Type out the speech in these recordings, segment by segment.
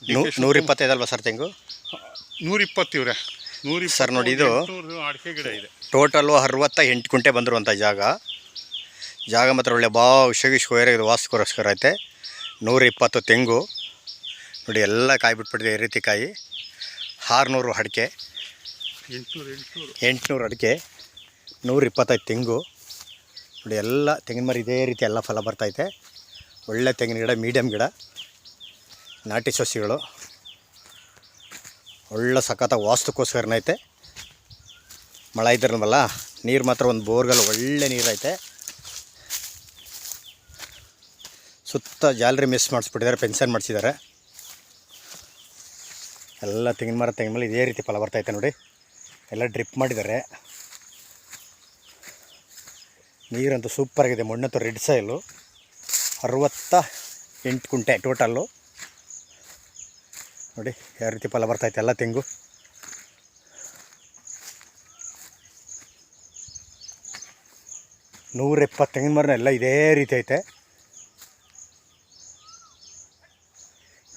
125 ಅಲ್ವಾ ಸರ್ ತೆಂಗು? 120 ಇವ್ರೆ. 120 ಸರ್ ನೋಡಿ, ಇದು ಅಡಿಕೆ ಗಿಡ ಇದೆ. ಟೋಟಲು 68 ಕುಂಟೆ ಬಂದಿರುವಂಥ ಜಾಗ ಮಾತ್ರ ಒಳ್ಳೆ ವಿಷಗಿಷ್ಕರ ವಾಸ್ತುಕೋಸ್ಕರ ಐತೆ. 120 ತೆಂಗು ನೋಡಿ, ಎಲ್ಲ ಕಾಯಿ ಬಿಟ್ಬಿಟ್ಟಿದೆ ಈ ರೀತಿ ಕಾಯಿ. 600 ಅಡಿಕೆ, 800 ಅಡಿಕೆ, 125 ತೆಂಗು ನೋಡಿ. ಎಲ್ಲ ತೆಂಗಿನ ಮರ ಇದೇ ರೀತಿ ಎಲ್ಲ ಫಲ ಬರ್ತೈತೆ. ಒಳ್ಳೆ ತೆಂಗಿನ ಗಿಡ, ಮೀಡಿಯಮ್ ಗಿಡ, ನಾಟಿ ಸಸಿಗಳು, ಒಳ್ಳೆ ಸಖತ್ತ ವಾಸ್ತುಕೋಸ್ಕರನೈತೆ. ಮಳೆ ಇದ್ರಲ್ವಲ್ಲ, ನೀರು ಮಾತ್ರ ಒಂದು ಬೋರ್ಗಲ್ ಒಳ್ಳೆ ನೀರೈತೆ. ಸುತ್ತ ಜಾಲರಿ ಮಿಸ್ ಮಾಡಿಸ್ಬಿಟ್ಟಿದ್ದಾರೆ, ಪೆನ್ಷನ್ ಮಾಡಿಸಿದ್ದಾರೆ. ಎಲ್ಲ ತೆಂಗಿನ ಮೇಲೆ ಇದೇ ರೀತಿ ಫಲ ಬರ್ತೈತೆ ನೋಡಿ. ಎಲ್ಲ ಡ್ರಿಪ್ ಮಾಡಿದ್ದಾರೆ. ನೀರಂತೂ ಸೂಪರಾಗಿದೆ. ಮಣ್ಣಂತೂ ರೆಡ್ ಸಾಯಿಲು. 68 ಕುಂಟೆ ಟೋಟಲ್ಲು ನೋಡಿ, ಯಾವ ರೀತಿ ಫಲ ಬರ್ತೈತೆ ಎಲ್ಲ ತೆಂಗು. ನೂರ 170 ತೆಂಗಿನ ಮರನ ಎಲ್ಲ ಇದೇ ರೀತಿ ಐತೆ.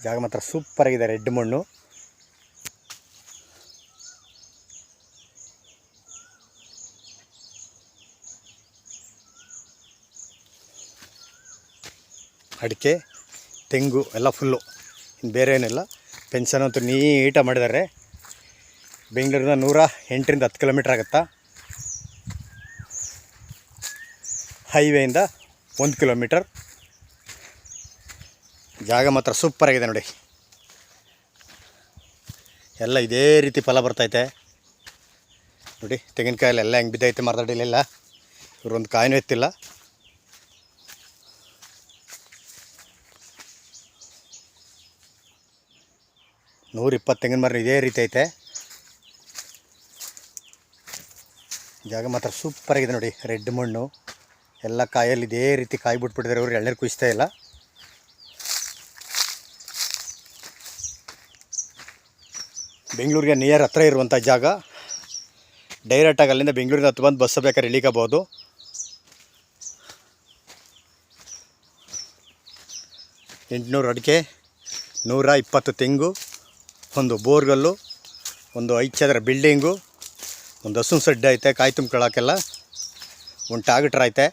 ಜಾಗ ಮಾತ್ರ ಸೂಪರಾಗಿದೆ, ರೆಡ್ ಮಣ್ಣು. ಅಡಿಕೆ ತೆಂಗು ಎಲ್ಲ ಫುಲ್ಲು, ಇನ್ನು ಬೇರೆ ಏನಿಲ್ಲ. ಪೆನ್ಷನ್ ಅಂತೂ ನೀಟಾಗಿ ಮಾಡಿದ್ದಾರೆ. ಬೆಂಗಳೂರಿನ 108ರಿಂದ 10 ಕಿಲೋಮೀಟ್ರ್ ಆಗುತ್ತಾ. ಹೈವೇಯಿಂದ 1 ಕಿಲೋಮೀಟರ್. ಜಾಗ ಮಾತ್ರ ಸೂಪರಾಗಿದೆ ನೋಡಿ. ಎಲ್ಲ ಇದೇ ರೀತಿ ಫಲ ಬರ್ತೈತೆ ನೋಡಿ. ತೆಂಗಿನಕಾಯಲ್ಲೆಲ್ಲ ಹೆಂಗೆ ಬಿದ್ದೈತೆ ಮರದಡಿಲೆಲ್ಲ. ಇವ್ರೊಂದು ಕಾಯಿನೂ ಎತ್ತಿಲ್ಲ. ನೂರ 120 ತೆಂಗಿನ ಮರ ಇದೇ ರೀತಿ ಐತೆ. ಜಾಗ ಮಾತ್ರ ಸೂಪರಾಗಿದೆ ನೋಡಿ. ರೆಡ್ ಮಣ್ಣು, ಎಲ್ಲ ಕಾಯಲ್ಲಿ ಇದೇ ರೀತಿ ಕಾಯಿ ಬಿಟ್ಬಿಟ್ಟಿದ್ದಾರೆ. ಇವರು ಎಳ್ನೀರು ಕುಯಿಸ್ತಾ ಇಲ್ಲ. ಬೆಂಗಳೂರಿಗೆ ನಿಯರ್ ಹತ್ರ ಇರುವಂಥ ಜಾಗ. ಡೈರೆಕ್ಟಾಗಿ ಅಲ್ಲಿಂದ ಬೆಂಗಳೂರಿಂದ ಹತ್ತು ಬಂದು ಬಸ್ ಬೇಕಾದ್ರೆ ಇಳಿಕಬೋದು. ಎಂಟುನೂರು ಅಡಿಕೆ, 120 ತೆಂಗು, ಒಂದು ಬೋರ್ಗಲ್ಲು, ಒಂದು 5 ಚದರ ಬಿಲ್ಡಿಂಗು, ಒಂದು ಹಸುನ ಸಡ್ಡೆ ಐತೆ ಕಾಯಿ ತುಂಬ್ಕೊಳ್ಳೋಕ್ಕೆಲ್ಲ, ಒಂದು ಟ್ರಾಕ್ಟರ್ ಐತೆ,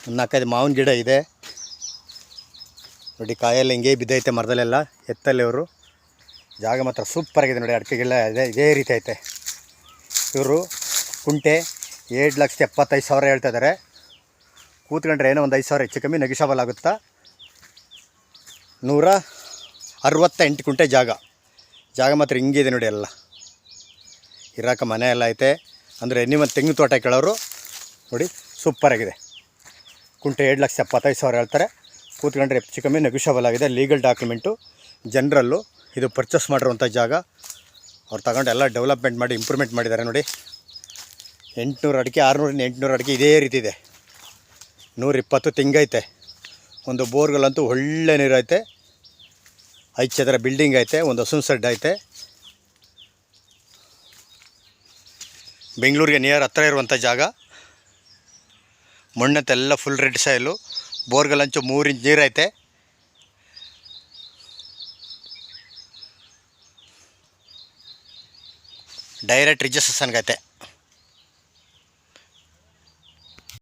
ಒಂದು 4-5 ಮಾವಿನ ಗಿಡ ಇದೆ ನೋಡಿ. ಕಾಯೆಲ್ಲ ಹಿಂಗೆ ಬಿದ್ದೈತೆ ಮರದಲ್ಲೆಲ್ಲ, ಎತ್ತಲ್ಲಿ ಅವರು. ಜಾಗ ಮಾತ್ರ ಸೂಪರಾಗಿದೆ ನೋಡಿ. ಅಡಿಕೆಗೆಲ್ಲ ಇದೇ ರೀತಿ ಐತೆ. ಇವರು ಕುಂಟೆ 7,75,000 ಹೇಳ್ತಾ ಇದ್ದಾರೆ. ಕೂತ್ಕೊಂಡ್ರೆ ಏನೋ ಒಂದು 5,000 ಹೆಚ್ಚು ಕಮ್ಮಿ ನೆಗಿಷಬಲ್ ಆಗುತ್ತಾ. 168 ಕುಂಟೆ ಜಾಗ ಮಾತ್ರ ಹಿಂಗಿದೆ ನೋಡಿ. ಎಲ್ಲ ಇರಾಕ ಮನೆ ಎಲ್ಲ ಐತೆ. ಅಂದರೆ ನೀವು ತೆಂಗಿನ ತೋಟ ಕೇಳೋರು ನೋಡಿ, ಸೂಪರಾಗಿದೆ. ಕುಂಟೆ 7,75,000 ಹೇಳ್ತಾರೆ. ಕೂತ್ಕೊಂಡ್ರೆ ಹೆಚ್ಚು ಕಮ್ಮಿ ನೆಗಿಷಬಲ್ ಆಗಿದೆ. ಲೀಗಲ್ ಡಾಕ್ಯುಮೆಂಟು, ಜನರಲ್ಲು. ಇದು ಪರ್ಚೇಸ್ ಮಾಡಿರುವಂಥ ಜಾಗ. ಅವ್ರು ತಗೊಂಡು ಎಲ್ಲ ಡೆವಲಪ್ಮೆಂಟ್ ಮಾಡಿ ಇಂಪ್ರೂವ್ಮೆಂಟ್ ಮಾಡಿದ್ದಾರೆ ನೋಡಿ. 800 ಅಡಿಕೆ, 600-800 ಅಡಿಕೆ ಇದೇ ರೀತಿ ಇದೆ. 120 ತೆಂಗೈತೆ. ಒಂದು ಬೋರ್ಗಳಂತೂ ಒಳ್ಳೆ ನೀರು ಐತೆ. 5 ಚದರ ಬಿಲ್ಡಿಂಗ್ ಐತೆ, ಒಂದು ಹಸುನ ಸೆಡ್ ಐತೆ. ಬೆಂಗಳೂರಿಗೆ ನಿಯರ್ ಹತ್ರ ಇರುವಂಥ ಜಾಗ. ಮಣ್ಣತ್ತೆಲ್ಲ ಫುಲ್ ರೆಡ್ ಸಾಯಿಲು. ಬೋರ್ಗಲಂಚು 3 ಇಂಚ್ ನೀರು ಐತೆ. ಡೈರೆಕ್ಟ್ ರಿಜಿಸ್ಟ್ರೇಷನ್ಗೆ ಐತೆ.